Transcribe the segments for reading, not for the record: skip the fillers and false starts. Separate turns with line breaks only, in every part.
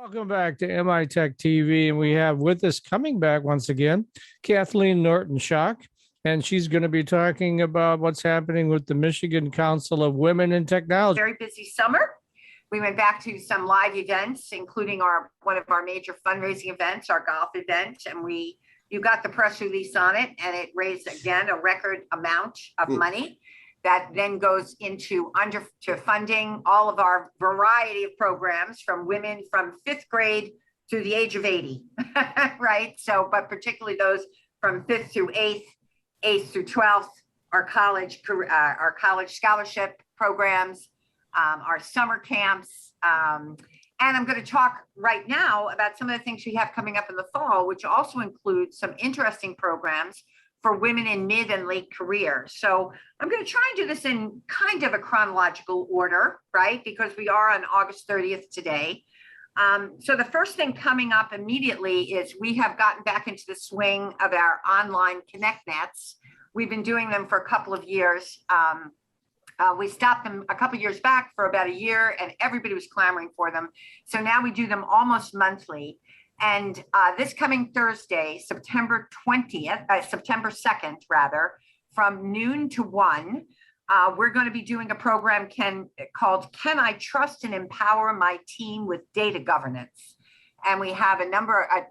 Welcome back to MITech TV, and we have with us coming back once again, Kathleen Norton-Schock, and she's going to be talking about what's happening with the Michigan Council of Women in Technology.
Very busy summer. We went back to some live events, including one of our major fundraising events, our golf event, and you got the press release on it, and it raised again a record amount of money that then goes into funding all of our variety of programs from women from 5th grade through the age of 80, right? So, but particularly those from 5th through 8th through 12th, our college scholarship programs, our summer camps. And I'm going to talk right now about some of the things we have coming up in the fall, which also includes some interesting programs for women in mid and late careers. So I'm going to try and do this in kind of a chronological order, right? Because we are on August 30th today. So the first thing coming up immediately is we have gotten back into the swing of our online Connect Nets. We've been doing them for a couple of years. We stopped them a couple of years back for about a year, and everybody was clamoring for them. So now we do them almost monthly. And this coming Thursday, September 2nd, rather, from noon to 1, we're going to be doing a program called Can I Trust and Empower My Team with Data Governance? And we have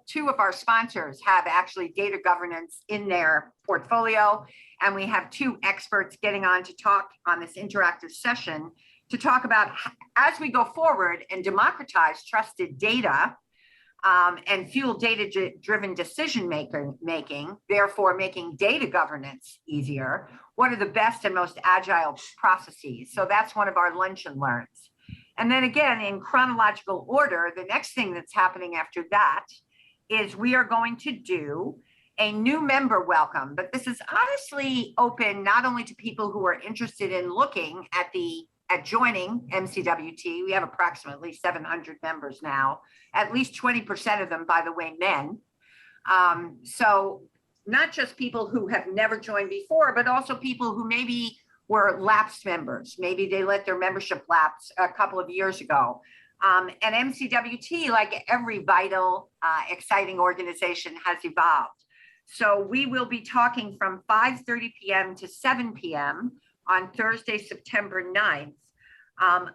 two of our sponsors have actually data governance in their portfolio. And we have two experts getting on to talk on this interactive session to talk about as we go forward and democratize trusted data and fuel data-driven decision making, therefore making data governance easier. What are the best and most agile processes? So that's one of our lunch and learns. And then again, in chronological order, the next thing that's happening after that is we are going to do a new member welcome. But this is honestly open not only to people who are interested in looking at joining MCWT. We have approximately 700 members now, at least 20% of them, by the way, men. So not just people who have never joined before, but also people who maybe were lapsed members. Maybe they let their membership lapse a couple of years ago. And MCWT, like every vital, exciting organization, has evolved. So we will be talking from 5:30 p.m. to 7 p.m. on Thursday, September 9th,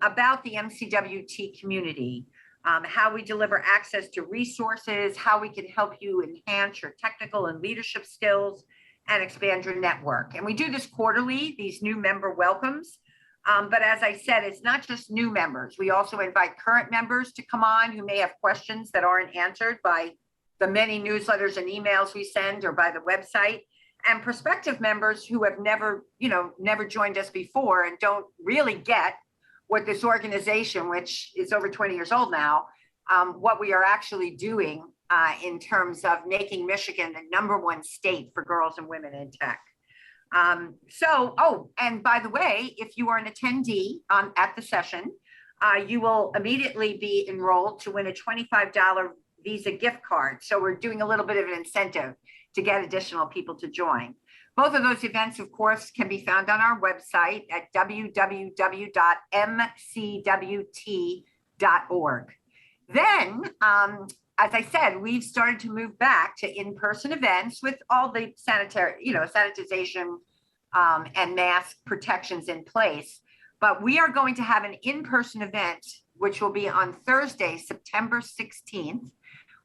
about the MCWT community, how we deliver access to resources, how we can help you enhance your technical and leadership skills and expand your network. And we do this quarterly, these new member welcomes. But as I said, it's not just new members. We also invite current members to come on who may have questions that aren't answered by the many newsletters and emails we send or by the website, and prospective members who have never joined us before and don't really get what this organization, which is over 20 years old now, what we are actually doing in terms of making Michigan the #1 state for girls and women in tech. And by the way, if you are an attendee at the session, you will immediately be enrolled to win a $25 Visa gift card. So we're doing a little bit of an incentive to get additional people to join. Both of those events, of course, can be found on our website at www.mcwt.org. Then, as I said, we've started to move back to in-person events with all the sanitization and mask protections in place. But we are going to have an in-person event, which will be on Thursday, September 16th.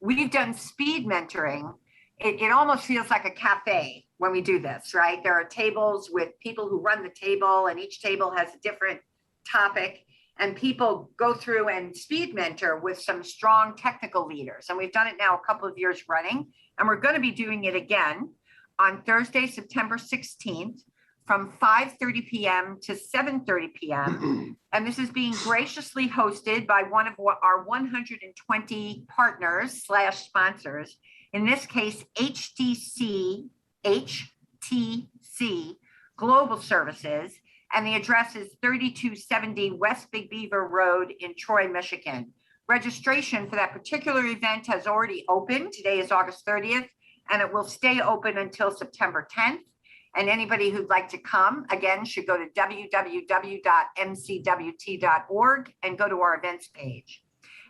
We've done speed mentoring. It almost feels like a cafe when we do this, right? There are tables with people who run the table, and each table has a different topic, and people go through and speed mentor with some strong technical leaders. And we've done it now a couple of years running, and we're going to be doing it again on Thursday, September 16th from 5:30 p.m. to 7:30 p.m. And this is being graciously hosted by one of our 120 partners / sponsors, in this case, HTC Global Services, and the address is 3270 West Big Beaver Road in Troy, Michigan. Registration for that particular event has already opened. Today is August 30th, and it will stay open until September 10th. And anybody who'd like to come, again, should go to www.mcwt.org and go to our events page.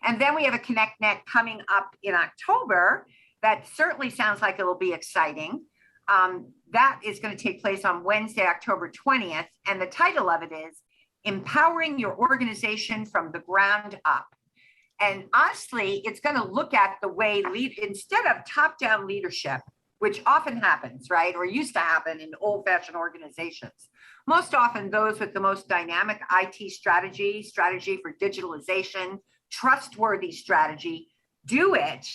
And then we have a ConnectNet coming up in October. That certainly sounds like it'll be exciting. That is going to take place on Wednesday, October 20th. And the title of it is Empowering Your Organization from the Ground Up. And honestly, it's going to look at the way instead of top-down leadership, which often happens, right, or used to happen in old-fashioned organizations. Most often, those with the most dynamic IT strategy for digitalization, trustworthy strategy, do it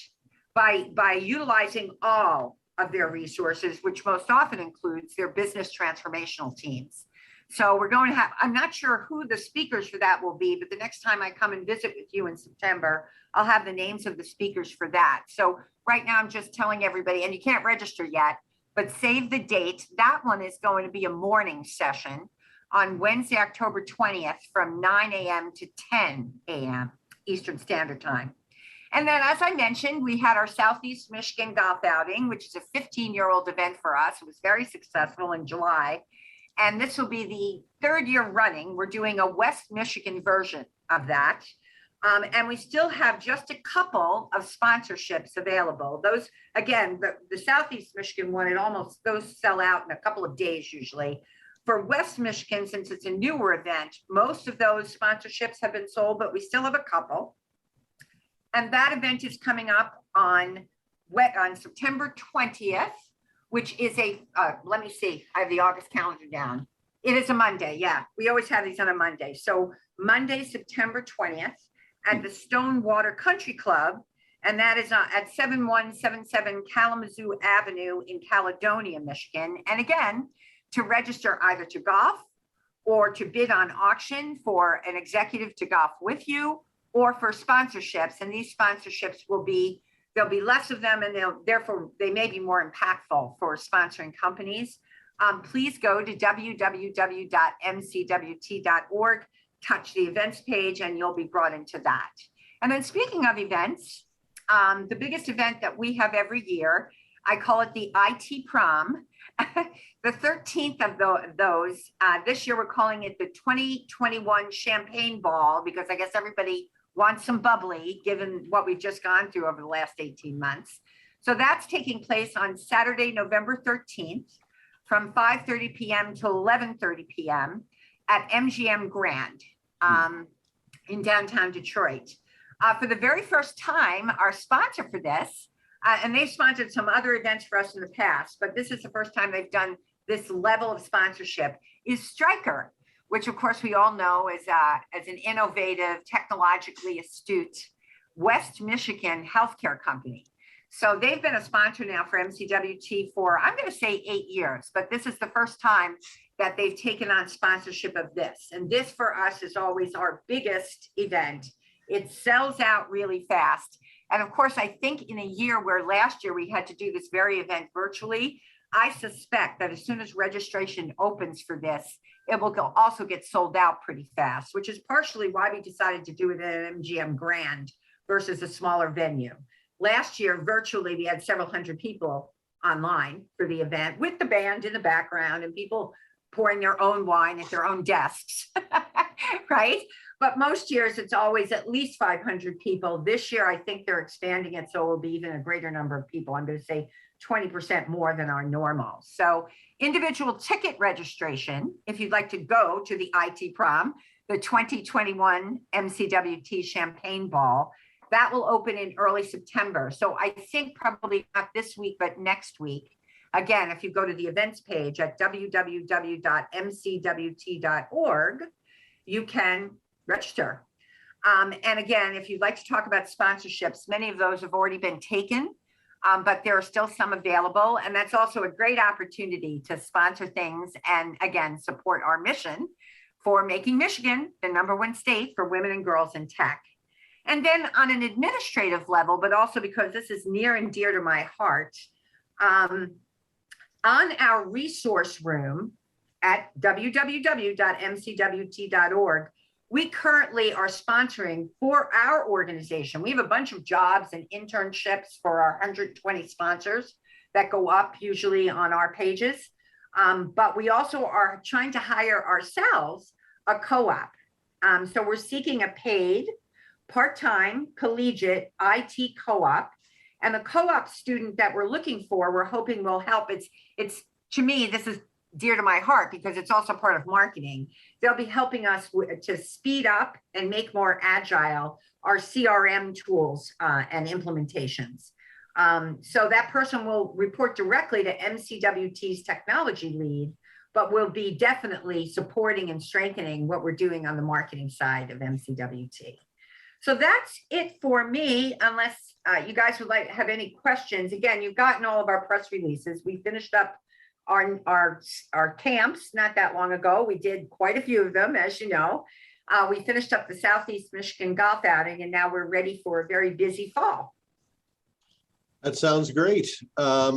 by utilizing all of their resources, which most often includes their business transformational teams. So we're going to have, I'm not sure who the speakers for that will be, but the next time I come and visit with you in September, I'll have the names of the speakers for that. So right now I'm just telling everybody, and you can't register yet, but save the date. That one is going to be a morning session on Wednesday, October 20th from 9 a.m. to 10 a.m. Eastern Standard Time. And then, as I mentioned, we had our Southeast Michigan golf outing, which is a 15-year-old event for us. It was very successful in July. And this will be the 3rd year running. We're doing a West Michigan version of that. And we still have just a couple of sponsorships available. Those, again, the Southeast Michigan one, those sell out in a couple of days usually. For West Michigan, since it's a newer event, most of those sponsorships have been sold, but we still have a couple. And that event is coming up on September 20th, which is let me see, I have the August calendar down. It is a Monday, yeah. We always have these on a Monday. So Monday, September 20th at the Stonewater Country Club, and that is at 7177 Kalamazoo Avenue in Caledonia, Michigan. And again, to register either to golf or to bid on auction for an executive to golf with you, or for sponsorships. And these sponsorships there'll be less of them, and therefore they may be more impactful for sponsoring companies. Please go to www.mcwt.org, touch the events page, and you'll be brought into that. And then speaking of events, the biggest event that we have every year, I call it the IT Prom. The 13th of those, this year we're calling it the 2021 Champagne Ball, because I guess everybody wants some bubbly given what we've just gone through over the last 18 months. So that's taking place on Saturday, November 13th from 5:30 p.m. to 11:30 p.m. at MGM Grand in downtown Detroit. For the very first time, our sponsor for this, and they've sponsored some other events for us in the past, but this is the first time they've done this level of sponsorship, is Stryker, which of course we all know as an innovative, technologically astute West Michigan healthcare company. So they've been a sponsor now for MCWT for, I'm going to say 8 years, but this is the first time that they've taken on sponsorship of this. And this for us is always our biggest event. It sells out really fast. And of course, I think in a year where last year we had to do this very event virtually, I suspect that as soon as registration opens for this, it will also get sold out pretty fast, which is partially why we decided to do it at an MGM Grand versus a smaller venue. Last year, virtually, we had several hundred people online for the event with the band in the background and people pouring their own wine at their own desks, right? But most years, it's always at least 500 people. This year, I think they're expanding it, so it will be even a greater number of people. I'm going to say 20% more than our normal. So individual ticket registration, if you'd like to go to the IT Prom, the 2021 MCWT Champagne Ball, that will open in early September. So I think probably not this week, but next week. Again, if you go to the events page at www.mcwt.org, you can register. And again, if you'd like to talk about sponsorships, many of those have already been taken, but there are still some available. And that's also a great opportunity to sponsor things and again, support our mission for making Michigan the #1 state for women and girls in tech. And then on an administrative level, but also because this is near and dear to my heart, on our resource room at www.mcwt.org, we currently are sponsoring for our organization. We have a bunch of jobs and internships for our 120 sponsors that go up usually on our pages. But we also are trying to hire ourselves a co-op. So we're seeking a paid part-time collegiate IT co-op. And the co-op student that we're looking for, we're hoping will help. It's to me, this is dear to my heart because it's also part of marketing. They'll be helping us to speed up and make more agile our CRM tools and implementations. So that person will report directly to MCWT's technology lead, but will be definitely supporting and strengthening what we're doing on the marketing side of MCWT. So that's it for me, unless you guys would like have any questions. Again, you've gotten all of our press releases. We finished up our camps not that long ago. We did quite a few of them, as you know. We finished up the Southeast Michigan golf outing, and now we're ready for a very busy fall.
That sounds great. Are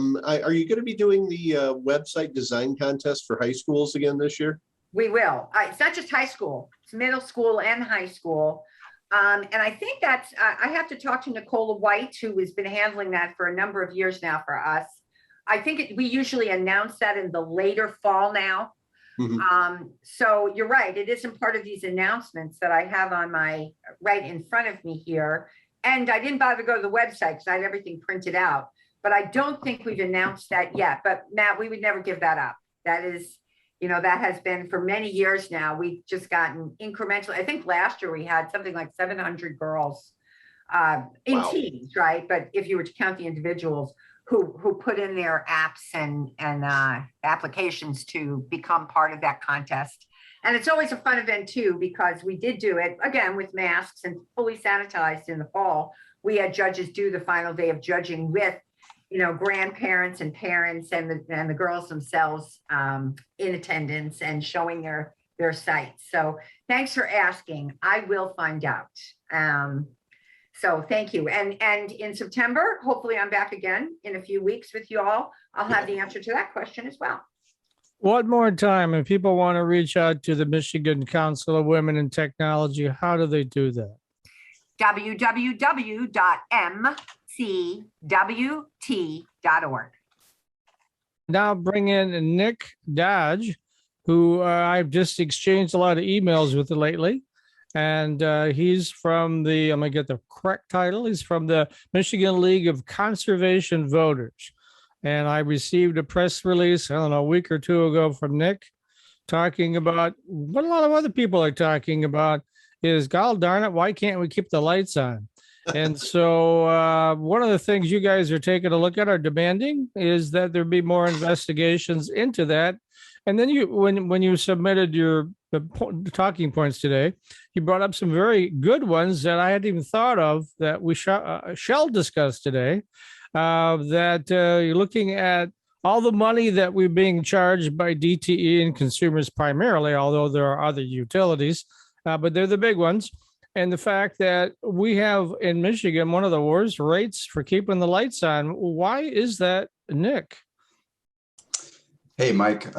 you going to be doing the website design contest for high schools again this year?
We will. It's not just high school, it's middle school and high school. And I think that's, I have to talk to Nicola White, who has been handling that for a number of years now for us. I think we usually announce that in the later fall now. Mm-hmm. So you're right. It isn't part of these announcements that I have on my right in front of me here. And I didn't bother to go to the website because I had everything printed out, but I don't think we've announced that yet. But Matt, we would never give that up. That is, you know, that has been for many years now. We've just gotten incrementally. I think last year we had something like 700 girls in wow. teams, right? But if you were to count the individuals who put in their apps and applications to become part of that contest. And it's always a fun event too, because we did do it again with masks and fully sanitized in the fall. We had judges do the final day of judging with, you know, grandparents and parents and the girls themselves in attendance and showing their sites. So thanks for asking. I will find out. So thank you. And in September, hopefully I'm back again in a few weeks with you all. I'll have the answer to that question as well.
One more time, if people want to reach out to the Michigan Council of Women in Technology, how do they do that?
www.mcwt.org.
Now bring in Nick Dodge, who I've just exchanged a lot of emails with lately. And he's from the, I'm going to get the correct title, he's from the Michigan League of Conservation Voters. And I received a press release, I don't know, a week or two ago from Nick talking about what a lot of other people are talking about is, God darn it, why can't we keep the lights on? And so one of the things you guys are taking a look at or demanding is that there be more investigations into that. And then you, when you submitted your talking points today, you brought up some very good ones that I hadn't even thought of that we shall discuss today. That you're looking at all the money that we're being charged by DTE and consumers primarily, although there are other utilities, but they're the big ones. And the fact that we have in Michigan one of the worst rates for keeping the lights on. Why is that, Nick?
Hey, Mike.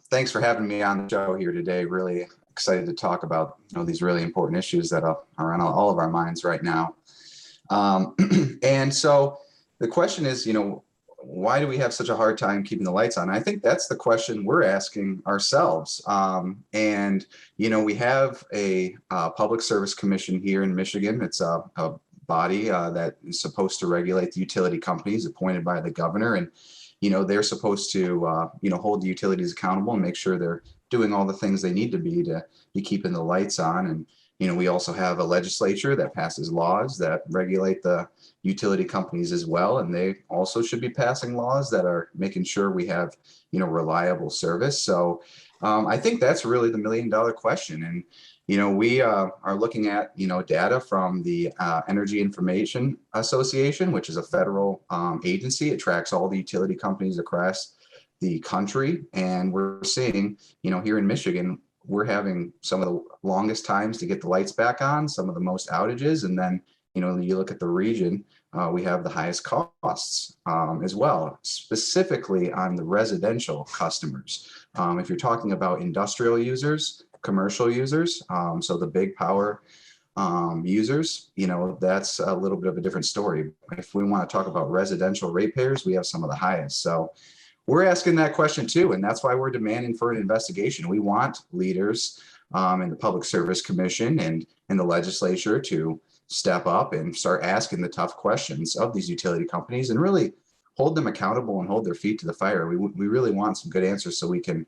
Thanks for having me on the show here today. Really excited to talk about these really important issues that are on all of our minds right now. And so the question is, why do we have such a hard time keeping the lights on? I think that's the question we're asking ourselves. And we have a public service commission here in Michigan. It's a body that is supposed to regulate the utility companies appointed by the governor. And they're supposed to, hold the utilities accountable and make sure they're doing all the things they need to be keeping the lights on. And, we also have a legislature that passes laws that regulate the utility companies as well. And they also should be passing laws that are making sure we have, reliable service. So I think that's really the $1 million question. And, we are looking at, data from the Energy Information Association, which is a federal agency. It tracks all the utility companies across the country. And we're seeing, here in Michigan, we're having some of the longest times to get the lights back on, some of the most outages. And then, you look at the region, we have the highest costs as well, specifically on the residential customers. If you're talking about industrial users, commercial users, so the big power users, that's a little bit of a different story. If we want to talk about residential ratepayers, we have some of the highest. So we're asking that question too, and that's why we're demanding for an investigation. We want leaders in the Public Service Commission and in the legislature to, step up and start asking the tough questions of these utility companies and really hold them accountable and hold their feet to the fire. We really want some good answers so we can,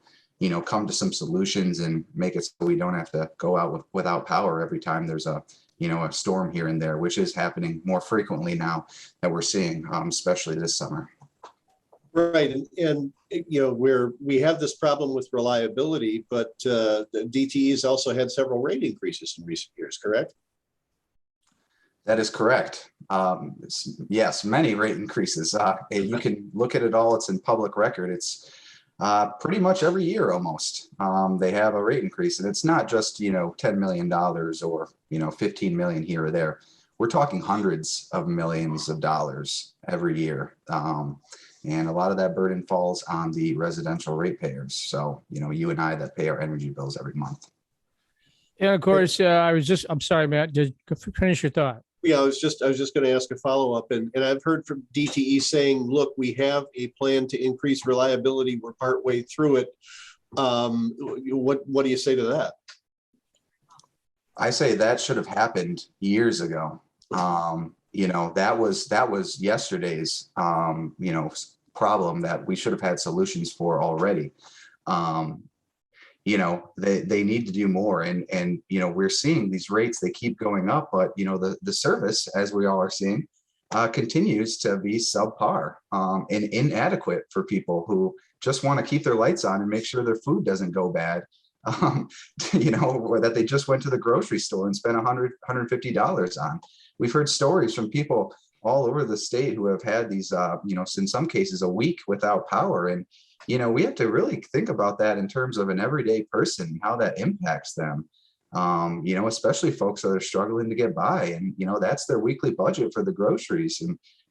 come to some solutions and make it so we don't have to go out without power every time there's a storm here and there, which is happening more frequently now that we're seeing, especially this summer.
Right, and we have this problem with reliability, but the DTEs also had several rate increases in recent years, correct?
That is correct. Yes, many rate increases. You can look at it all. It's in public record. It's pretty much every year almost. They have a rate increase, and it's not just $10 million or 15 million here or there. We're talking hundreds of millions of dollars every year. And a lot of that burden falls on the residential ratepayers. So, you and I that pay our energy bills every month.
And of course, I'm sorry, Matt, just finish your thought.
Yeah, I was just going to ask a follow-up, and I've heard from DTE saying, look, we have a plan to increase reliability. We're partway through it. What do you say to that?
I say that should have happened years ago. That was yesterday's problem that we should have had solutions for already. They need to do more, and we're seeing these rates, they keep going up, but the service, as we all are seeing, continues to be subpar and inadequate for people who just want to keep their lights on and make sure their food doesn't go bad. Or that they just went to the grocery store and spent $100, $150 on. We've heard stories from people all over the state who have had these, in some cases a week without power. And, we have to really think about that in terms of an everyday person, how that impacts them, especially folks that are struggling to get by. And, that's their weekly budget for the groceries.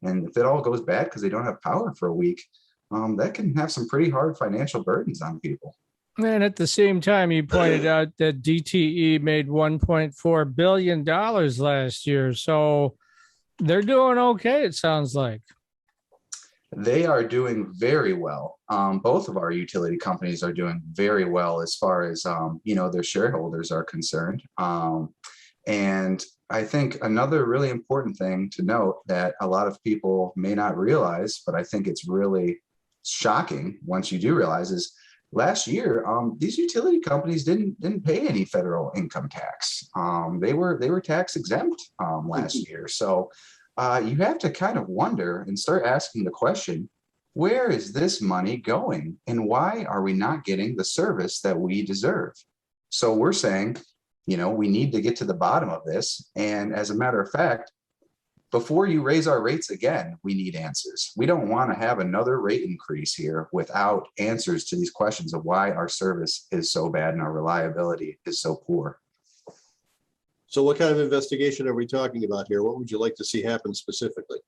And if it all goes bad because they don't have power for a week, that can have some pretty hard financial burdens on people.
And at the same time, you pointed out that DTE made $1.4 billion last year. So they're doing okay, it sounds like.
They are doing very well. Both of our utility companies are doing very well as far as, their shareholders are concerned. And I think another really important thing to note that a lot of people may not realize, but I think it's really shocking once you do realize, is last year, these utility companies didn't pay any federal income tax. They were tax exempt last year. So you have to kind of wonder and start asking the question, where is this money going and why are we not getting the service that we deserve? So we're saying, we need to get to the bottom of this. And as a matter of fact, before you raise our rates again, we need answers. We don't want to have another rate increase here without answers to these questions of why our service is so bad and our reliability is so poor.
So what kind of investigation are we talking about here? What would you like to see happen specifically?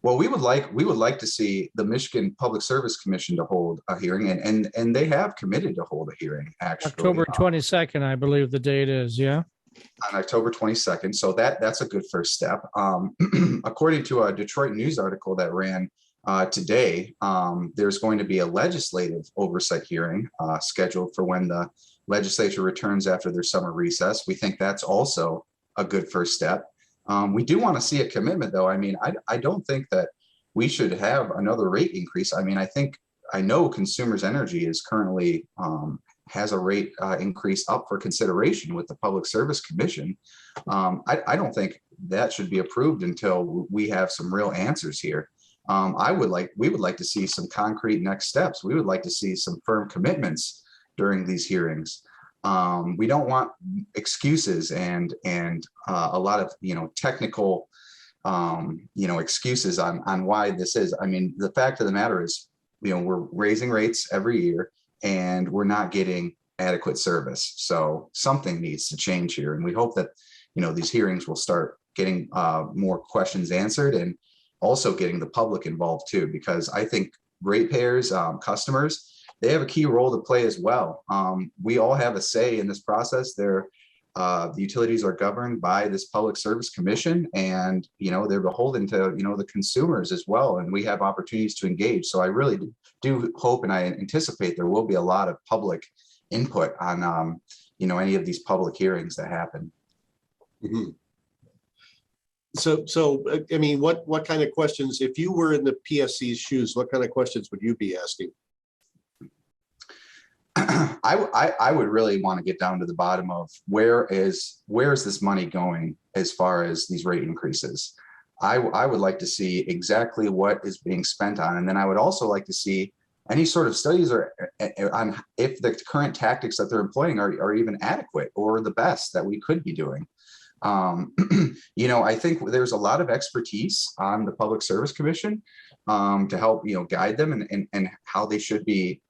Well, we would like to see the Michigan Public Service Commission to hold a hearing, and they have committed to hold a hearing, actually.
October 22nd, I believe the date is, yeah?
On October 22nd. So that's a good first step. According to a Detroit News article that ran today, there's going to be a legislative oversight hearing scheduled for when the legislature returns after their summer recess. We think that's also a good first step. We do want to see a commitment, though. I mean, I don't think that we should have another rate increase. I mean, I know Consumers Energy is currently has a rate increase up for consideration with the Public Service Commission. I don't think that should be approved until we have some real answers here. We would like to see some concrete next steps. We would like to see some firm commitments during these hearings. We don't want excuses and a lot of technical excuses on why this is. I mean, the fact of the matter is, we're raising rates every year and we're not getting adequate service. So something needs to change here. And we hope that, these hearings will start getting more questions answered and also getting the public involved too, because I think ratepayers, customers, they have a key role to play as well. We all have a say in this process. The utilities are governed by this Public Service Commission, and they're beholden to the consumers as well. And we have opportunities to engage. So I really do hope, and I anticipate there will be a lot of public input on any of these public hearings that happen.
Mm-hmm. I mean, what kind of questions, if you were in the PSC's shoes, what kind of questions would you be asking?
I would really want to get down to the bottom of where is this money going as far as these rate increases. I would like to see exactly what is being spent on, and then I would also like to see any sort of studies on if the current tactics that they're employing are even adequate or the best that we could be doing. I think there's a lot of expertise on the Public Service Commission to help, guide them and how they should be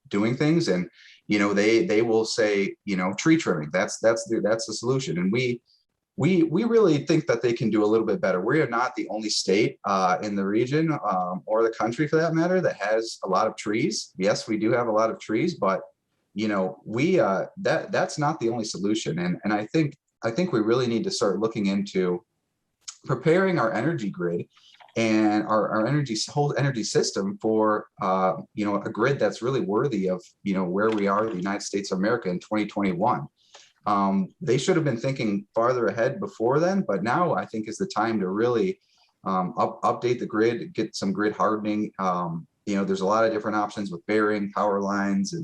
doing things. And, they will say, tree trimming, that's the solution. And we really think that they can do a little bit better. We are not the only state in the region or the country for that matter that has a lot of trees. Yes, we do have a lot of trees, but that's not the only solution. And I think we really need to start looking into preparing our energy grid and our whole energy system for a grid that's really worthy of where we are in the United States of America in 2021. They should have been thinking farther ahead before then, but now I think is the time to really update the grid, get some grid hardening. There's a lot of different options with burying power lines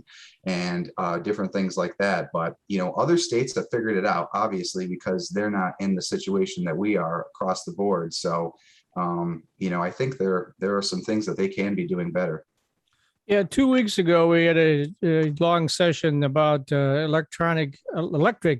and different things like that. But, other states have figured it out, obviously, because they're not in the situation that we are across the board. So, I think there are some things that they can be doing better.
Yeah, 2 weeks ago, we had a long session about electric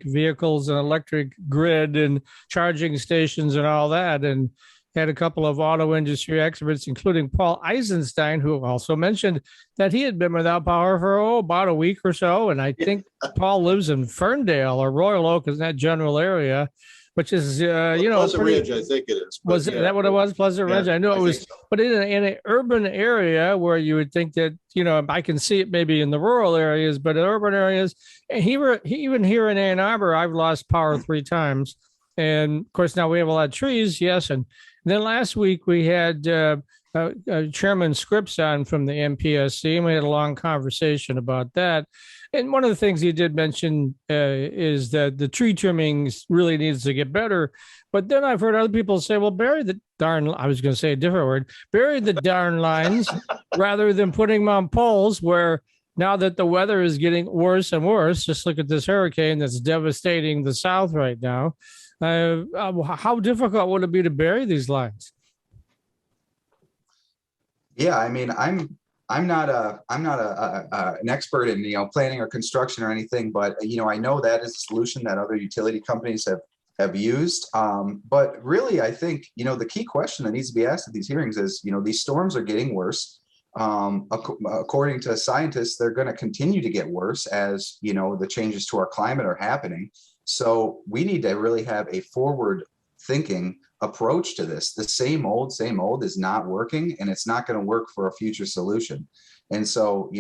vehicles and electric grid and charging stations and all that. And had a couple of auto industry experts, including Paul Eisenstein, who also mentioned that he had been without power for about a week or so. And I think Paul lives in Ferndale or Royal Oak, in that general area, which is,
Pleasant Ridge, I think it is.
Was that what it was? Pleasant Ridge? I knew it was, so. But in an urban area where you would think that, I can see it maybe in the rural areas, but in urban areas, and even here in Ann Arbor, I've lost power 3 times. And of course, now we have a lot of trees. Yes. And then last week we had Chairman Scripps on from the MPSC, and we had a long conversation about that. And one of the things he did mention is that the tree trimming really needs to get better. But then I've heard other people say, well, bury the darn lines rather than putting them on poles, where now that the weather is getting worse and worse, just look at this hurricane that's devastating the South right now. How difficult would it be to bury these lines?
Yeah, I mean, I'm not an expert in planning or construction or anything, but I know that is a solution that other utility companies have used. But really, I think the key question that needs to be asked at these hearings is these storms are getting worse. According to scientists, they're going to continue to get worse as the changes to our climate are happening. So we need to really have a forward-thinking approach to this. The same old is not working, and it's not going to work for a future solution. And so,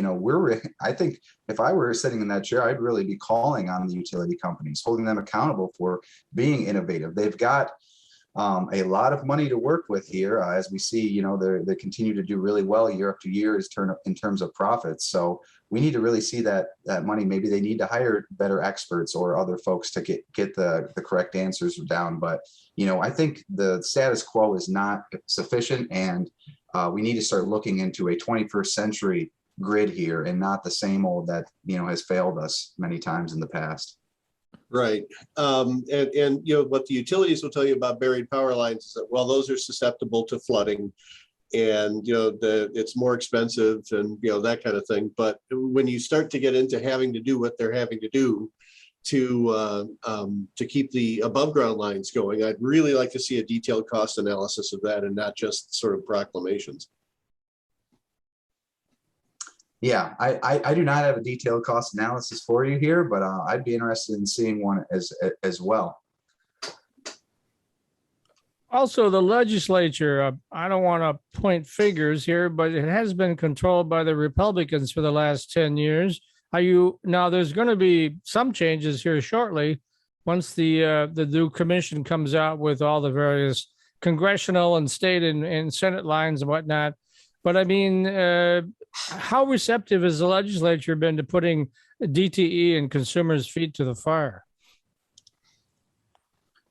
I think if I were sitting in that chair, I'd really be calling on the utility companies, holding them accountable for being innovative. They've got a lot of money to work with here. As we see, they continue to do really well year after year in terms of profits. So we need to really see that money. Maybe they need to hire better experts or other folks to get the correct answers down. But, I think the status quo is not sufficient, and we need to start looking into a 21st century grid here and not the same old that, has failed us many times in the past.
Right. And what the utilities will tell you about buried power lines is that, well, those are susceptible to flooding, and it's more expensive and that kind of thing. But when you start to get into having to do what they're having to do to keep the above ground lines going, I'd really like to see a detailed cost analysis of that and not just sort of proclamations.
Yeah, I do not have a detailed cost analysis for you here, but I'd be interested in seeing one as well.
Also, the legislature, I don't want to point fingers here, but it has been controlled by the Republicans for the last 10 years. Now there's going to be some changes here shortly once the new commission comes out with all the various congressional and state and Senate lines and whatnot. But I mean, how receptive has the legislature been to putting DTE and consumers' feet to the fire?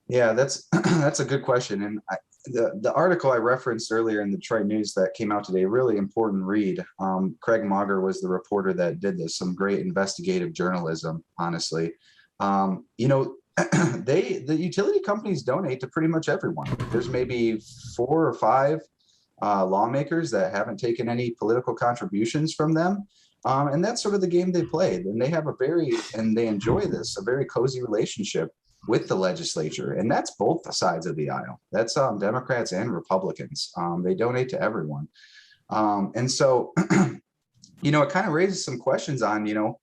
Yeah, that's that's a good question. And the article I referenced earlier in the Detroit News that came out today, really important read. Craig Mauger was the reporter that did this. Some great investigative journalism, honestly. You know, the utility companies donate to pretty much everyone. There's maybe 4 or 5 lawmakers that haven't taken any political contributions from them. And that's sort of the game they played. And they have and they enjoy this, a very cozy relationship with the legislature. And that's both sides of the aisle. That's Democrats and Republicans. They donate to everyone. And so, you know, it kind of raises some questions on, you know,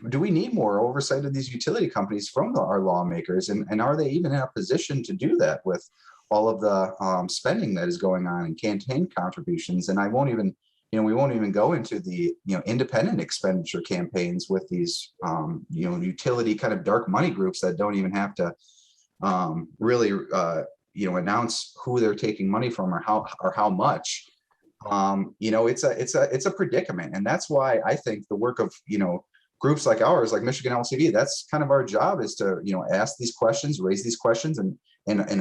do we need more oversight of these utility companies from our lawmakers? And are they even in a position to do that with all of the spending that is going on in campaign contributions? And I won't even, you know, we won't even go into the, you know, independent expenditure campaigns with these, you know, utility kind of dark money groups that don't even have to really, you know, announce who they're taking money from or how much. You know, it's a predicament. And that's why I think the work of, you know, groups like ours, like Michigan LCV, that's kind of our job, is to, you know, ask these questions, raise these questions, and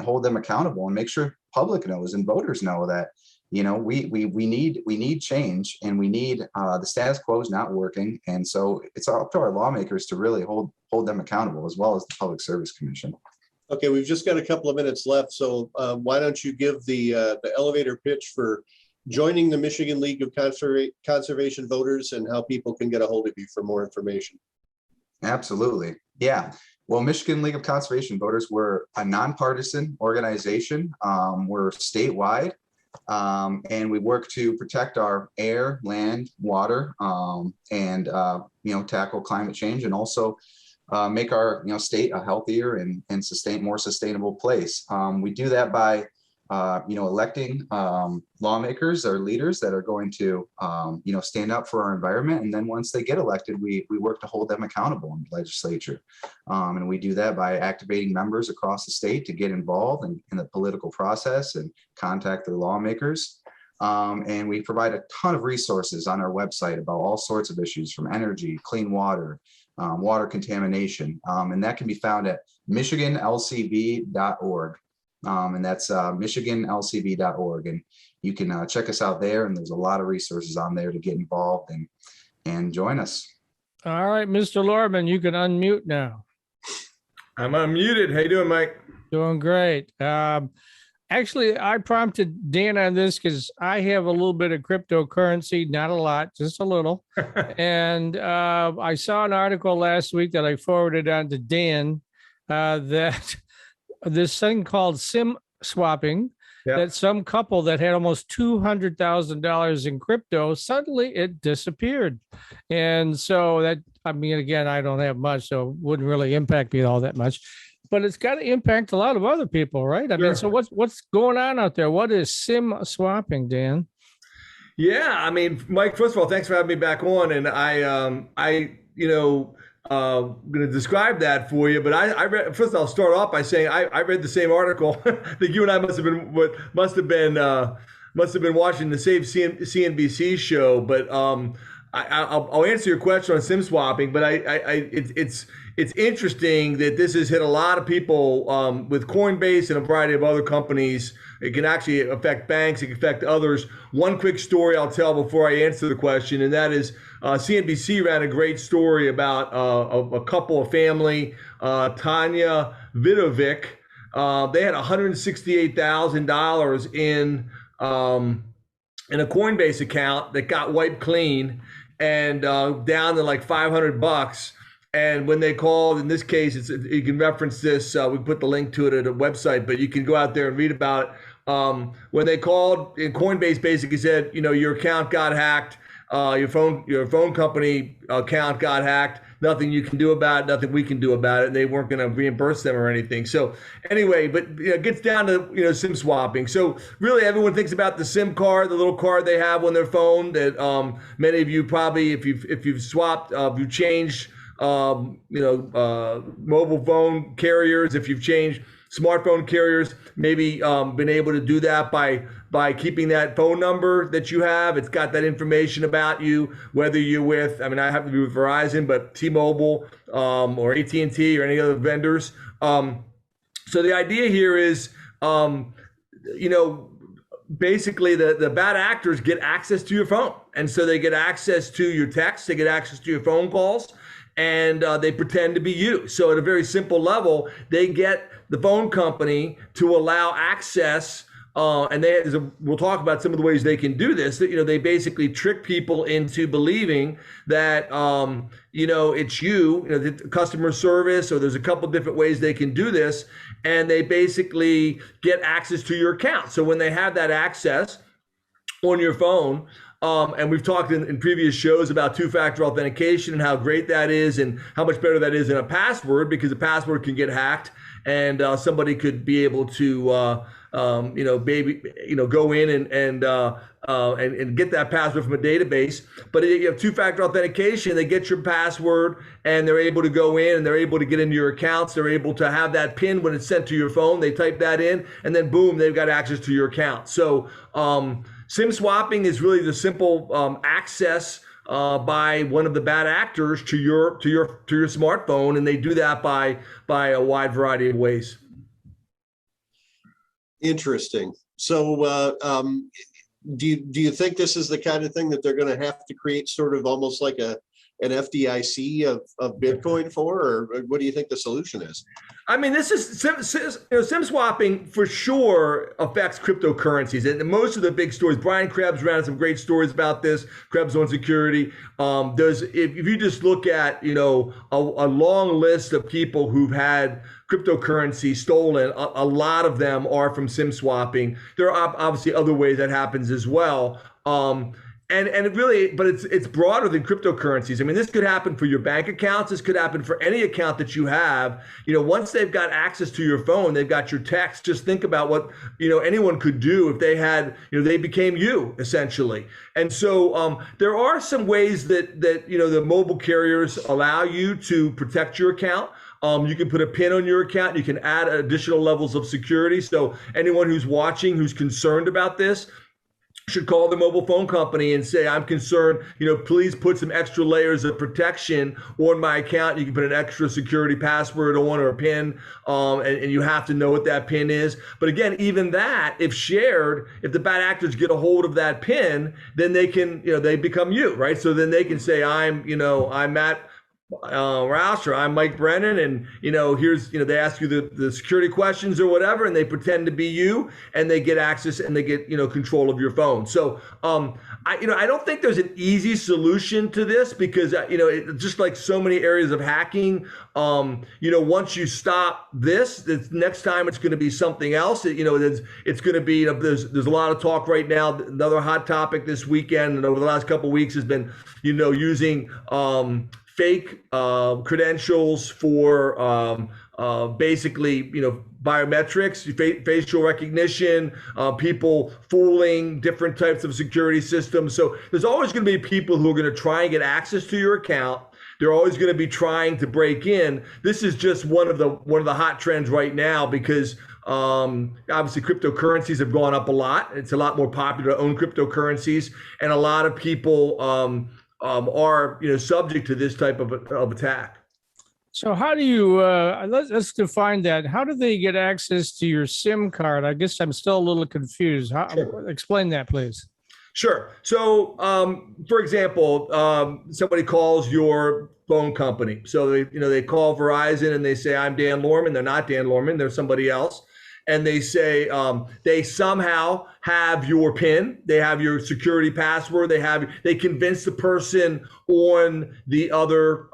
hold them accountable, and make sure public knows and voters know that, you know, we need change, and we need the status quo is not working. And so it's up to our lawmakers to really hold them accountable, as well as the Public Service Commission.
Okay, we've just got a couple of minutes left, so why don't you give the elevator pitch for joining the Michigan League of Conservation Voters, and how people can get a hold of you for more information?
Absolutely. Yeah. Well, Michigan League of Conservation Voters, we're a nonpartisan organization. We're statewide, and we work to protect our air, land, water, and you know, tackle climate change, and also make our, you know, state a healthier and more sustainable place. We do that by you know, electing lawmakers or leaders that are going to, you know, stand up for our environment. And then once they get elected, we work to hold them accountable in the legislature. And we do that by activating members across the state to get involved in the political process and contact their lawmakers. And we provide a ton of resources on our website about all sorts of issues, from energy, clean water, water contamination. And that can be found at michiganlcv.org. And that's michiganlcv.org. And you can check us out there, and there's a lot of resources on there to get involved and join us.
All right, Mr. Lohrmann, you can unmute now.
I'm unmuted. How you doing, Mike?
Doing great. Actually, I prompted Dan on this because I have a little bit of cryptocurrency, not a lot, just a little. And I saw an article last week that I forwarded on to Dan that this thing called SIM swapping, that some couple that had almost $200,000 in crypto, suddenly it disappeared. And so that, I mean, again, I don't have much, so it wouldn't really impact me all that much, but it's got to impact a lot of other people, right? I mean, so what's going on out there? What is SIM swapping, Dan?
Yeah, I mean, Mike, first of all, thanks for having me back on. And I you know, I'm going to describe that for you, but I read. First, I'll start off by saying I read the same article. I think you and I must have been watching the same CNBC show. But I'll answer your question on SIM swapping. But it's interesting that this has hit a lot of people with Coinbase and a variety of other companies. It can actually affect banks. It can affect others. One quick story I'll tell before I answer the question, and that is CNBC ran a great story about a couple, a family, Tanya Vidovic. They had $168,000 in a Coinbase account that got wiped clean and down to like $500. And when they called, in this case, you can reference this. We put the link to it at a website, but you can go out there and read about it. When they called, and Coinbase basically said, you know, your account got hacked, your phone company account got hacked. Nothing you can do about it. Nothing we can do about it. And they weren't going to reimburse them or anything. So anyway, but it gets down to, you know, SIM swapping. So really, everyone thinks about the SIM card, the little card they have on their phone. That many of you probably, if you've swapped, if you've changed, mobile phone carriers, if you've changed smartphone carriers, maybe been able to do that by keeping that phone number that you have. It's got that information about you, whether you're with, I mean, I happen to be with Verizon, but T-Mobile or AT&T or any other vendors. So the idea here is, basically the bad actors get access to your phone. And so they get access to your texts, they get access to your phone calls, and they pretend to be you. So at a very simple level, they get the phone company to allow access. And we'll talk about some of the ways they can do this. That, they basically trick people into believing that, it's you, the customer service, or there's a couple different ways they can do this. And they basically get access to your account. So when they have that access on your phone, and we've talked in previous shows about two-factor authentication and how great that is and how much better that is than a password, because a password can get hacked and somebody could be able to, go in and get that password from a database. But you have two-factor authentication. They get your password and they're able to go in and they're able to get into your accounts. They're able to have that PIN when it's sent to your phone. They type that in and then boom, they've got access to your account. So SIM swapping is really the simple access by one of the bad actors to your smartphone, and they do that by a wide variety of ways. Interesting.
So do you think this is the kind of thing that they're going to have to create sort of almost like an FDIC of Bitcoin for, or what do you think the solution is?
I mean, this is SIM swapping for sure affects cryptocurrencies, and most of the big stories. Brian Krebs ran some great stories about this. Krebs on security. If you just look at a long list of people who've had cryptocurrency stolen, a lot of them are from SIM swapping. There are obviously other ways that happens as well. And it really, but it's broader than cryptocurrencies. I mean, this could happen for your bank accounts. This could happen for any account that you have. Once they've got access to your phone, they've got your text. Just think about what anyone could do if they had, they became you essentially. And so there are some ways that the mobile carriers allow you to protect your account. You can put a PIN on your account. You can add additional levels of security. So anyone who's watching, who's concerned about this, should call the mobile phone company and say, I'm concerned, please put some extra layers of protection on my account. You can put an extra security password on or a PIN, and you have to know what that PIN is. But again, even that, if shared, if the bad actors get a hold of that PIN, then they can, they become you, right? So then they can say, I'm Matt Roush, or I'm Mike Brennan, and here's they ask you the security questions or whatever, and they pretend to be you, and they get access and they get control of your phone. So I don't think there's an easy solution to this, because just like so many areas of hacking, once you stop this, next time it's going to be something else. It's going to be there's a lot of talk right now. Another hot topic this weekend and over the last couple of weeks has been using fake credentials for basically, biometrics, facial recognition, people fooling different types of security systems. So there's always going to be people who are going to try and get access to your account. They're always going to be trying to break in. This is just one of the hot trends right now, because obviously cryptocurrencies have gone up a lot. It's a lot more popular to own cryptocurrencies, and a lot of people are subject to this type of attack.
So how do you let's define that? How do they get access to your SIM card? I guess I'm still a little confused.
Sure.
Explain that, please.
Sure. So for example, somebody calls your phone company. So they call Verizon and they say, I'm Dan Lohrmann. They're not Dan Lohrmann, they're somebody else. And they say they somehow have your PIN, they have your security password, they convince the person on the other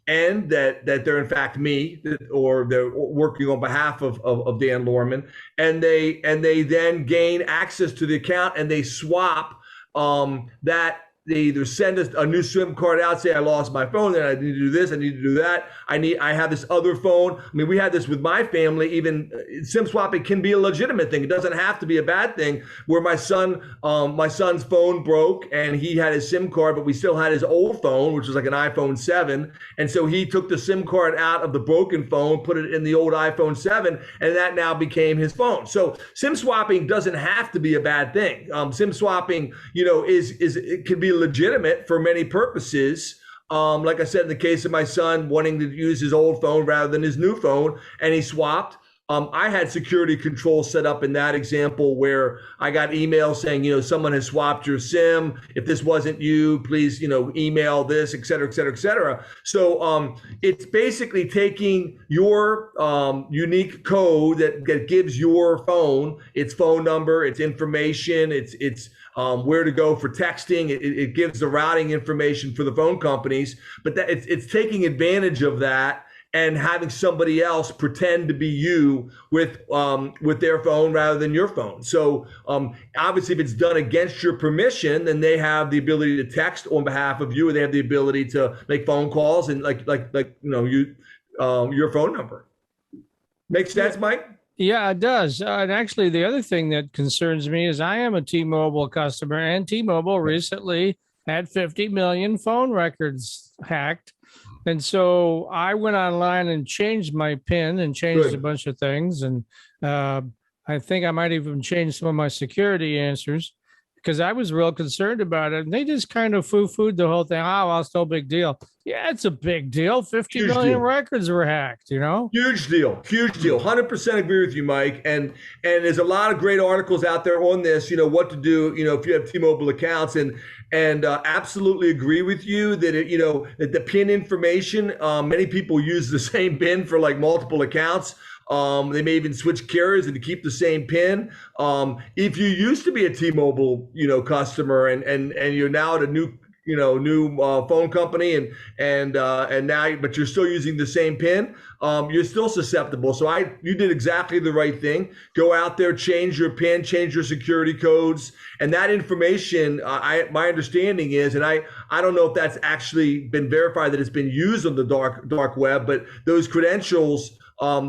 end that they're in fact me, or they're working on behalf of Dan Lohrmann, and they then gain access to the account, and they swap that. They either send us a new SIM card out, say I lost my phone, and I need to do this, I need to do that. I have this other phone. I mean, we had this with my family. Even SIM swapping can be a legitimate thing. It doesn't have to be a bad thing. Where my son's phone broke and he had his SIM card, but we still had his old phone, which was like an iPhone 7. And so he took the SIM card out of the broken phone, put it in the old iPhone 7, and that now became his phone. So SIM swapping doesn't have to be a bad thing. SIM swapping, it can be legitimate for many purposes. Like I said, in the case of my son wanting to use his old phone rather than his new phone, and he swapped, I had security controls set up in that example where I got emails saying, someone has swapped your SIM. If this wasn't you, please, email this, et cetera, et cetera, et cetera. So it's basically taking your unique code that gives your phone, its phone number, its information, its where to go for texting. It gives the routing information for the phone companies, but that it's taking advantage of that and having somebody else pretend to be you with their phone rather than your phone. So obviously, if it's done against your permission, then they have the ability to text on behalf of you, or they have the ability to make phone calls and your phone number. Makes sense, Mike?
Yeah, it does. And actually, the other thing that concerns me is I am a T-Mobile customer, and T-Mobile recently had 50 million phone records hacked. And so I went online and changed my PIN and changed a bunch of things. And I think I might even change some of my security answers because I was real concerned about it. And they just kind of foo-fooed the whole thing. Oh, well, it's no big deal. Yeah, it's a big deal. 50 million records were hacked,
Huge deal. 100% agree with you, Mike. And there's a lot of great articles out there on this, what to do, if you have T-Mobile accounts, and absolutely agree with you that that the PIN information, many people use the same PIN for like multiple accounts. They may even switch carriers and to keep the same PIN. If you used to be a T-Mobile, customer and you're now at a new phone company and now, but you're still using the same PIN, you're still susceptible. So you did exactly the right thing. Go out there, change your PIN, change your security codes, and that information. My understanding is, and I don't know if that's actually been verified that it's been used on the dark web, but those credentials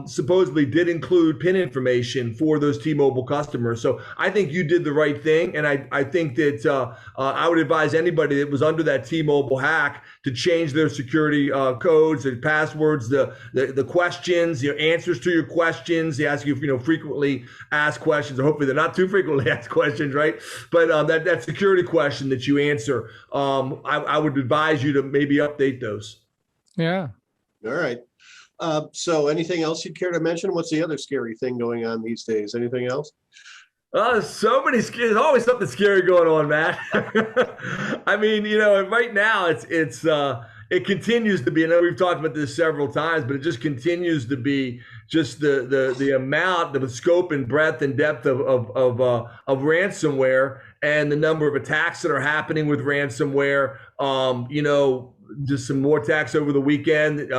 supposedly did include PIN information for those T-Mobile customers. So I think you did the right thing. And I think that I would advise anybody that was under that T-Mobile hack to change their security codes, their passwords, the questions, your answers to your questions. They ask you, frequently asked questions, or hopefully they're not too frequently asked questions, right? But that security question that you answer, I would advise you to maybe update those.
Yeah.
All right. So anything else you'd care to mention? What's the other scary thing going on these days? Anything else?
There's so many. There's always something scary going on, Matt. I mean, right now it continues to be. I know we've talked about this several times, but it just continues to be just the amount, the scope and breadth and depth of ransomware and the number of attacks that are happening with ransomware. Just some more attacks over the weekend.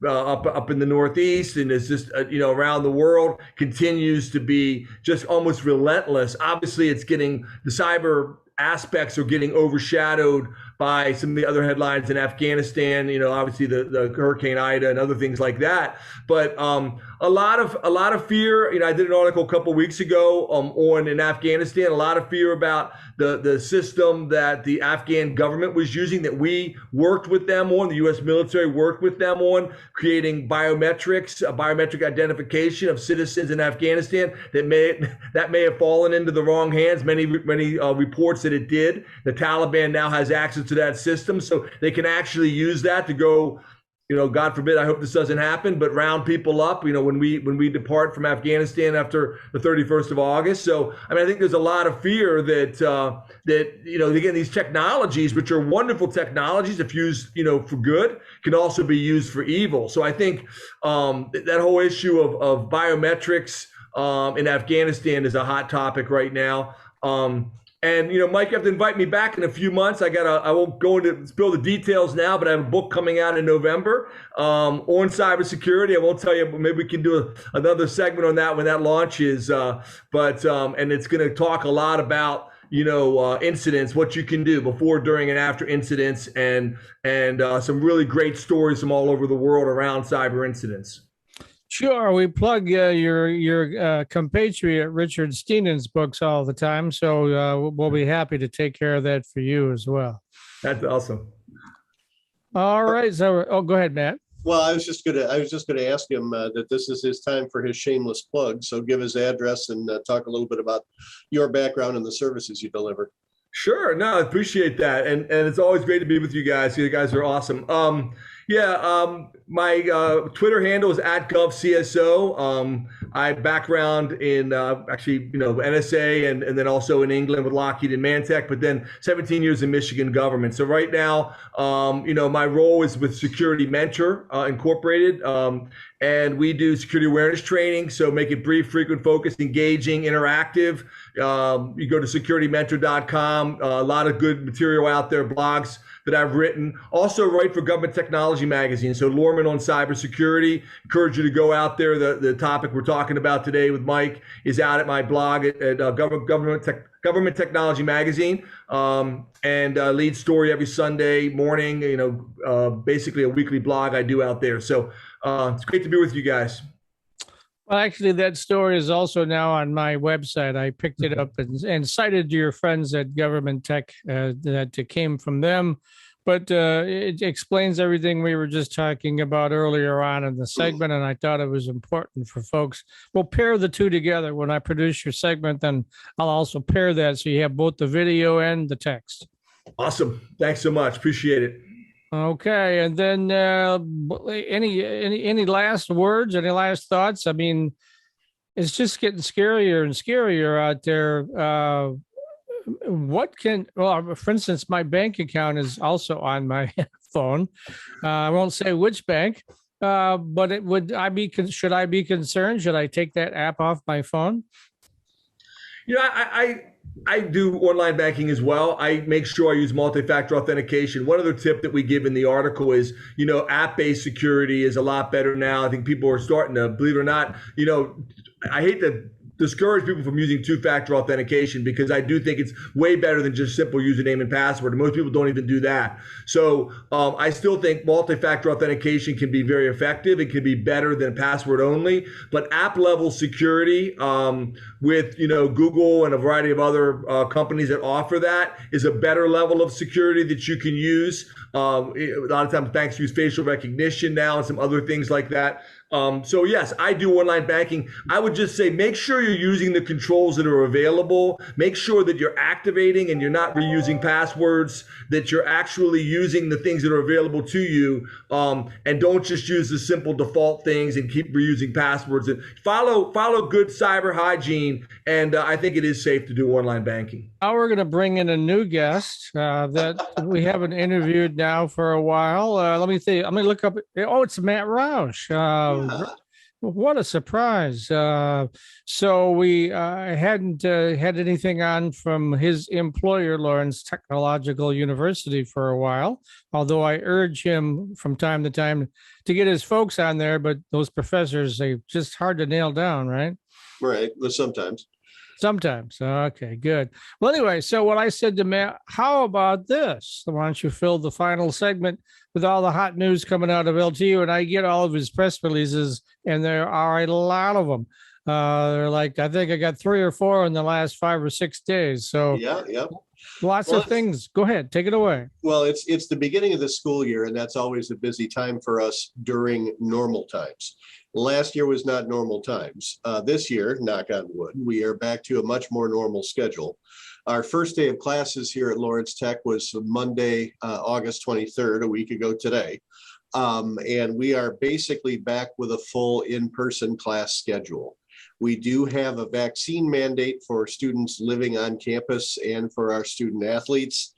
Up in the Northeast, and it's just around the world continues to be just almost relentless. Obviously, the cyber aspects are getting overshadowed by some of the other headlines in Afghanistan. Obviously the Hurricane Ida and other things like that. But a lot of fear. I did an article a couple of weeks ago in Afghanistan. A lot of fear about the system that the Afghan government was using, that we worked with them on. The U.S. military worked with them on creating biometrics, biometric identification of citizens in Afghanistan. That may have fallen into the wrong hands. Many reports that it did. The Taliban now has access to that system, so they can actually use that to go, God forbid, I hope this doesn't happen, but round people up, when we depart from Afghanistan after the 31st of August. So, I think there's a lot of fear that again, these technologies, which are wonderful technologies, if used, for good, can also be used for evil. So I think that whole issue of biometrics in Afghanistan is a hot topic right now. And Mike, you have to invite me back in a few months. I won't go into spill the details now, but I have a book coming out in November on cybersecurity. I won't tell you, but maybe we can do another segment on that when that launches. And it's going to talk a lot about incidents, what you can do before, during, and after incidents, and some really great stories from all over the world around cyber incidents.
Sure, we plug your compatriot Richard Steenen's books all the time, so we'll be happy to take care of that for you as well.
That's awesome.
All right, so go ahead, Matt.
Well, I was just gonna ask him that this is his time for his shameless plug. So give his address and talk a little bit about your background and the services you deliver.
Sure. No, I appreciate that. And it's always great to be with you guys. You guys are awesome. My Twitter handle is @GovCSO. I have background in NSA and then also in England with Lockheed and Mantech, but then 17 years in Michigan government. So right now, my role is with Security Mentor Incorporated. And we do security awareness training. So make it brief, frequent, focused, engaging, interactive. You go to securitymentor.com. A lot of good material out there, blogs that I've written. Also write for Government Technology Magazine. So Lohrmann on cybersecurity. Encourage you to go out there. The topic we're talking about today with Mike is out at my blog at Government Technology Magazine, and lead story every Sunday morning. Basically a weekly blog I do out there. So it's great to be with you guys.
Well, actually, that story is also now on my website. I picked it up and cited your friends at Government Tech that came from them. But it explains everything we were just talking about earlier on in the segment, and I thought it was important for folks. We'll pair the two together. When I produce your segment, then I'll also pair that so you have both the video and the text.
Awesome. Thanks so much. Appreciate it.
Okay, and then any last words, any last thoughts? I mean, it's just getting scarier and scarier out there. For instance, my bank account is also on my phone. I won't say which bank, but should I be concerned? Should I take that app off my phone?
I do online banking as well. I make sure I use multi-factor authentication. One other tip that we give in the article is, app-based security is a lot better now. I think people are starting to, believe it or not, I hate to discourage people from using two-factor authentication because I do think it's way better than just simple username and password. And most people don't even do that. So I still think multi-factor authentication can be very effective. It can be better than password only. But app-level security with Google and a variety of other companies that offer that is a better level of security that you can use. A lot of times banks use facial recognition now and some other things like that. So yes, I do online banking. I would just say, make sure you're using the controls that are available. Make sure that you're activating and you're not reusing passwords, that you're actually using the things that are available to you. And don't just use the simple default things and keep reusing passwords, and follow good cyber hygiene. And I think it is safe to do online banking.
Now we're going to bring in a new guest that we haven't interviewed now for a while. Let me see. Let me look up. Oh, it's Matt Roush. What a surprise. So we hadn't had anything on from his employer, Lawrence Technological University, for a while, although I urge him from time to time to get his folks on there. But those professors, they're just hard to nail down, right?
Right. Well, sometimes.
Sometimes. Okay, good. Well, anyway, so what I said to Matt, how about this? Why don't you fill the final segment with all the hot news coming out of LTU? And I get all of his press releases, and there are a lot of them. They're like, I think I got 3 or 4 in the last 5 or 6 days. So
yeah.
Lots of things. Go ahead, take it away.
Well, it's the beginning of the school year, and that's always a busy time for us during normal times. Last year was not normal times. This year, knock on wood, we are back to a much more normal schedule. Our first day of classes here at Lawrence Tech was Monday, August 23rd, a week ago today. And we are basically back with a full in-person class schedule. We do have a vaccine mandate for students living on campus and for our student athletes.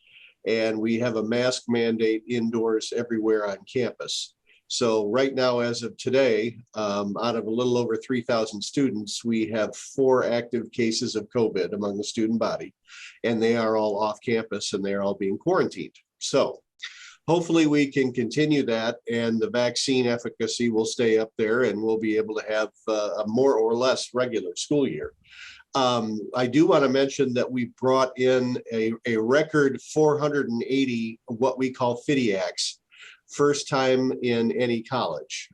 And we have a mask mandate indoors everywhere on campus. So right now, as of today, out of a little over 3,000 students, we have 4 active cases of COVID among the student body, and they are all off campus and they're all being quarantined. So hopefully we can continue that, and the vaccine efficacy will stay up there, and we'll be able to have a more or less regular school year. I do want to mention that we brought in a record 480 what we call FIDIACs, first time in any college,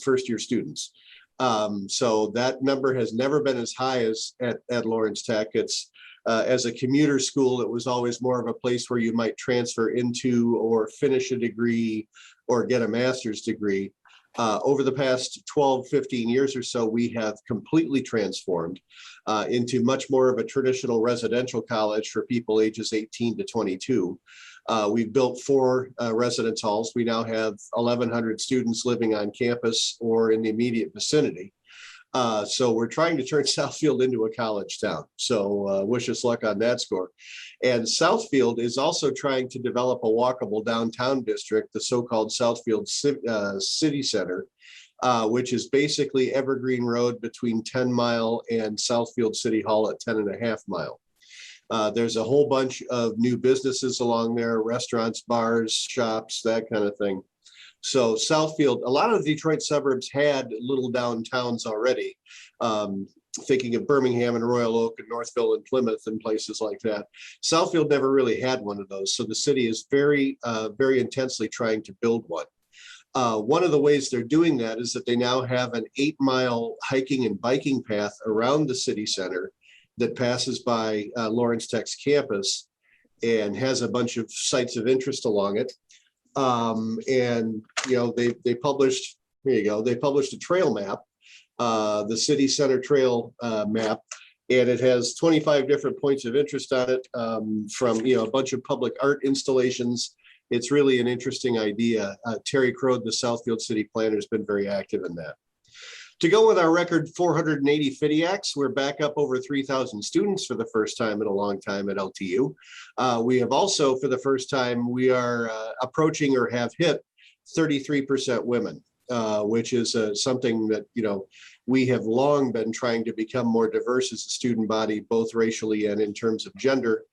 first-year students. So that number has never been as high as at Lawrence Tech. It's as a commuter school, it was always more of a place where you might transfer into or finish a degree or get a master's degree. Over the past 12, 15 years or so, we have completely transformed into much more of a traditional residential college for people ages 18 to 22. We've built 4 residence halls. We now have 1,100 students living on campus or in the immediate vicinity. So we're trying to turn Southfield into a college town. So wish us luck on that score. And Southfield is also trying to develop a walkable downtown district, the so-called Southfield City Center, which is basically Evergreen Road between 10 Mile and Southfield City Hall at 10.5 Mile. There's a whole bunch of new businesses along there, restaurants, bars, shops, that kind of thing. So Southfield, a lot of the Detroit suburbs had little downtowns already, thinking of Birmingham and Royal Oak and Northville and Plymouth and places like that. Southfield never really had one of those. So the city is very, very intensely trying to build one. One of the ways they're doing that is that they now have an 8-mile hiking and biking path around the city center that passes by Lawrence Tech's campus and has a bunch of sites of interest along it. And you know, they published, here you go, they published a trail map, the city center trail map, and it has 25 different points of interest on it, from, you know, a bunch of public art installations. It's really an interesting idea. Terry Crode, the Southfield city planner, has been very active in that. To go with our record 480 FIDIACs, we're back up over 3,000 students for the first time in a long time at LTU. We have also, for the first time, we are approaching or have hit 33% women, which is something that, you know, we have long been trying to become more diverse as a student body, both racially and in terms of gender.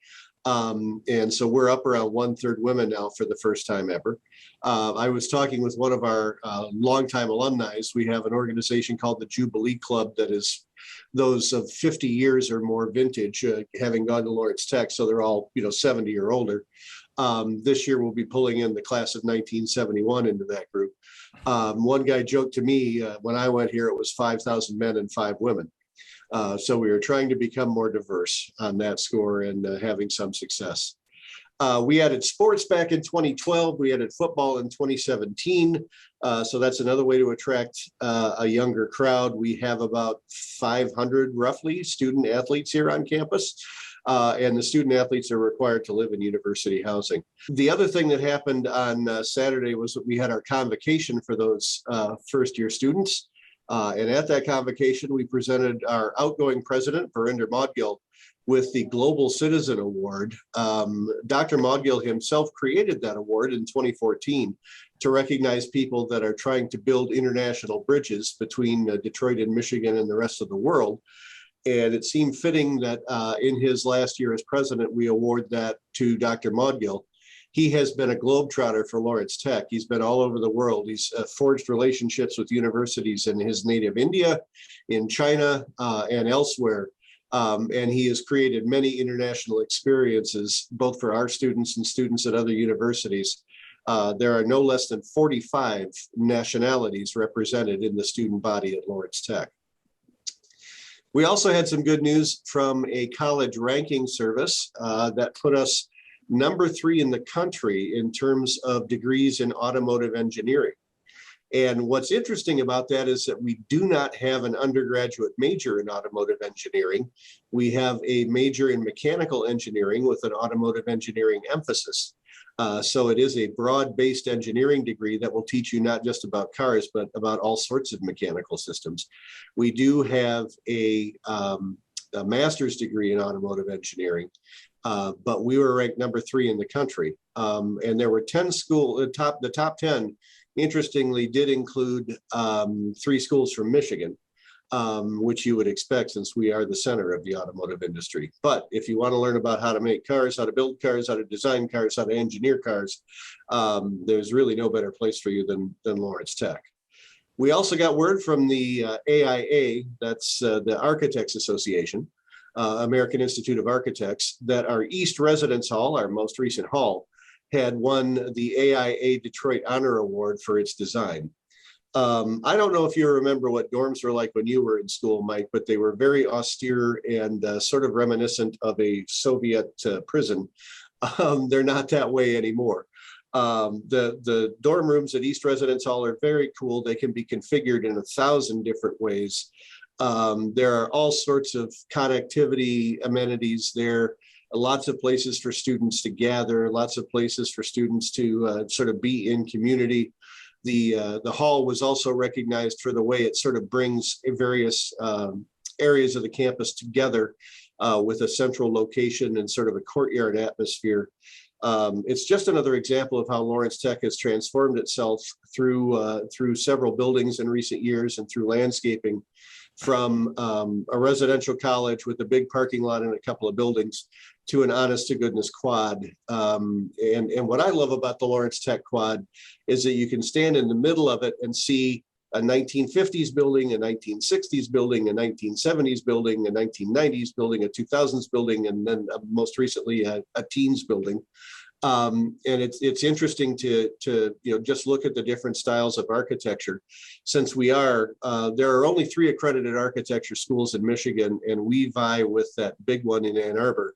And so we're up around 1/3 women now for the first time ever. I was talking with one of our longtime alumni. We have an organization called the Jubilee Club that is those of 50 years or more vintage, having gone to Lawrence Tech. So they're all, you know, 70 or older. This year we'll be pulling in the class of 1971 into that group. One guy joked to me when I went here, it was 5,000 men and 5 women. So we are trying to become more diverse on that score and having some success. We added sports back in 2012. We added football in 2017. So that's another way to attract a younger crowd. We have about 500 roughly student athletes here on campus. And the student athletes are required to live in university housing. The other thing that happened on Saturday was that we had our convocation for those first-year students. And at that convocation, we presented our outgoing president, Verinder Maudgil, with the Global Citizen Award. Dr. Maudgil himself created that award in 2014 to recognize people that are trying to build international bridges between Detroit and Michigan and the rest of the world. And it seemed fitting that in his last year as president, we award that to Dr. Maudgil. He has been a globetrotter for Lawrence Tech. He's been all over the world. He's forged relationships with universities in his native India, in China, and elsewhere. And he has created many international experiences, both for our students and students at other universities. There are no less than 45 nationalities represented in the student body at Lawrence Tech. We also had some good news from a college ranking service that put us number 3 in the country in terms of degrees in automotive engineering. And what's interesting about that is that we do not have an undergraduate major in automotive engineering. We have a major in mechanical engineering with an automotive engineering emphasis. So it is a broad-based engineering degree that will teach you not just about cars, but about all sorts of mechanical systems. We do have a master's degree in automotive engineering. But we were ranked number 3 in the country. And there were 10 schools, the top 10, interestingly, did include 3 schools from Michigan, which you would expect since we are the center of the automotive industry. But if you want to learn about how to make cars, how to build cars, how to design cars, how to engineer cars, there's really no better place for you than Lawrence Tech. We also got word from the AIA, that's the Architects Association, American Institute of Architects, that our East Residence Hall, our most recent hall, had won the AIA Detroit Honor Award for its design. I don't know if you remember what dorms were like when you were in school, Mike, but they were very austere and sort of reminiscent of a Soviet prison. They're not that way anymore. The dorm rooms at East Residence Hall are very cool. They can be configured in 1,000 different ways. There are all sorts of connectivity amenities there, lots of places for students to gather, lots of places for students to sort of be in community. The hall was also recognized for the way it sort of brings various areas of the campus together with a central location and sort of a courtyard atmosphere. It's just another example of how Lawrence Tech has transformed itself through several buildings in recent years and through landscaping, from a residential college with a big parking lot and a couple of buildings to an honest to goodness quad. And what I love about the Lawrence Tech quad is that you can stand in the middle of it and see a 1950s building, a 1960s building, a 1970s building, a 1990s building, a 2000s building, and then most recently a teens building. And it's interesting to just look at the different styles of architecture. Since there are only 3 accredited architecture schools in Michigan, and we vie with that big one in Ann Arbor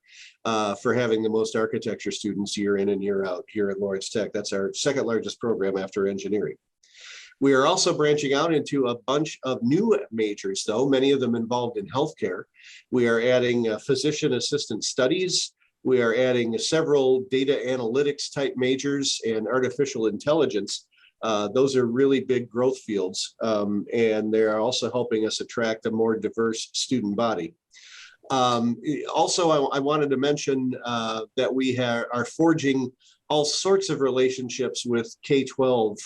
for having the most architecture students year in and year out here at Lawrence Tech. That's our second largest program after engineering. We are also branching out into a bunch of new majors, though, many of them involved in healthcare. We are adding physician assistant studies. We are adding several data analytics type majors and artificial intelligence. Those are really big growth fields, and they are also helping us attract a more diverse student body. Also, I wanted to mention that we are forging all sorts of relationships with K-12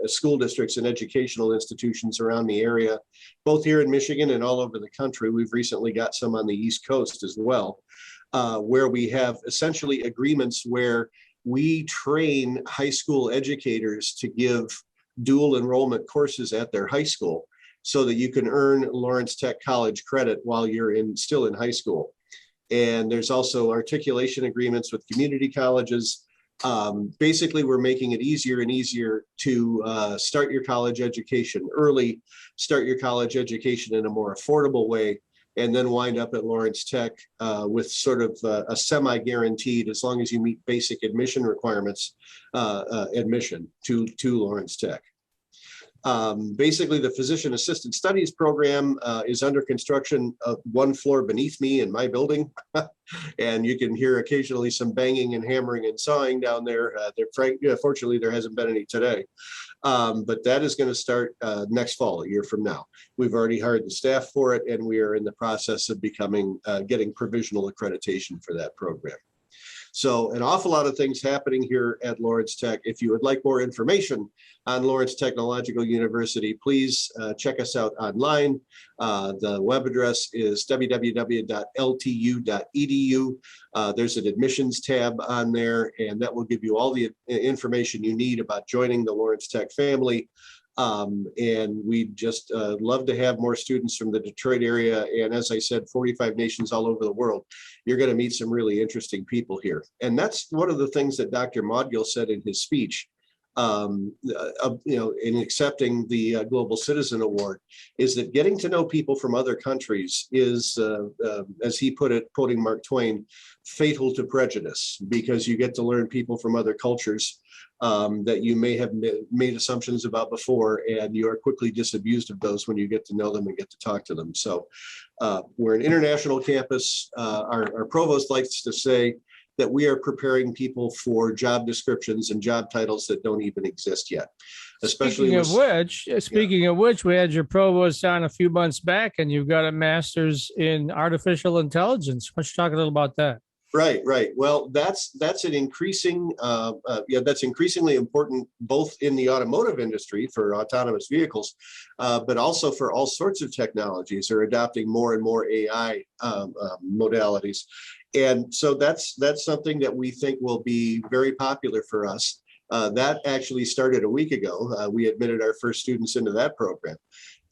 school districts and educational institutions around the area, both here in Michigan and all over the country. We've recently got some on the East Coast as well, where we have essentially agreements where we train high school educators to give dual enrollment courses at their high school so that you can earn Lawrence Tech College credit while you're still in high school. And there's also articulation agreements with community colleges. Basically, we're making it easier and easier to start your college education early, start your college education in a more affordable way, and then wind up at Lawrence Tech with sort of a semi-guaranteed, as long as you meet basic admission requirements, admission to Lawrence Tech. Basically, the Physician Assistant Studies program is under construction 1 floor beneath me in my building. And you can hear occasionally some banging and hammering and sawing down there. Fortunately, there hasn't been any today. But that is going to start next fall, a year from now. We've already hired the staff for it, and we are in the process of getting provisional accreditation for that program. So an awful lot of things happening here at Lawrence Tech. If you would like more information on Lawrence Technological University, please check us out online. The web address is www.ltu.edu. There's an admissions tab on there, and that will give you all the information you need about joining the Lawrence Tech family. And we just love to have more students from the Detroit area. And as I said, 45 nations all over the world. You're going to meet some really interesting people here. And that's one of the things that Dr. Maudgill said in his speech, in accepting the Global Citizen Award, is that getting to know people from other countries is, as he put it, quoting Mark Twain, fatal to prejudice, because you get to learn people from other cultures that you may have made assumptions about before, and you are quickly disabused of those when you get to know them and get to talk to them. So we're an international campus. Our provost likes to say that we are preparing people for job descriptions and job titles that don't even exist yet. Especially speaking of which, we had your provost on a few months back, and you've got a master's in artificial intelligence. Why don't you talk a little about that? Right. Well, that's an increasing, that's increasingly important, both in the automotive industry for autonomous vehicles, but also for all sorts of technologies. They're adopting more and more AI modalities. And so that's something that we think will be very popular for us. That actually started a week ago. We admitted our first students into that program.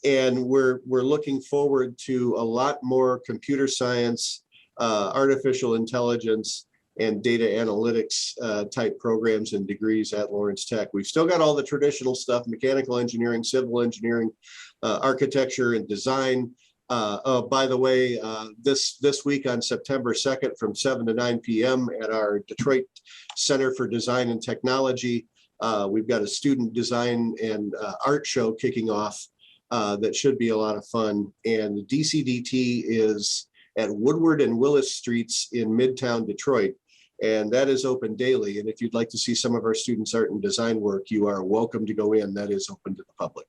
And we're looking forward to a lot more computer science, artificial intelligence, and data analytics type programs and degrees at Lawrence Tech. We've still got all the traditional stuff: mechanical engineering, civil engineering, architecture and design. By the way, this week on September 2nd from 7 to 9 p.m. at our Detroit Center for Design and Technology, we've got a student design and art show kicking off that should be a lot of fun. And the DCDT is at Woodward and Willis Streets in Midtown Detroit. And that is open daily. And if you'd like to see some of our students' art and design work, you are welcome to go in. That is open to the public.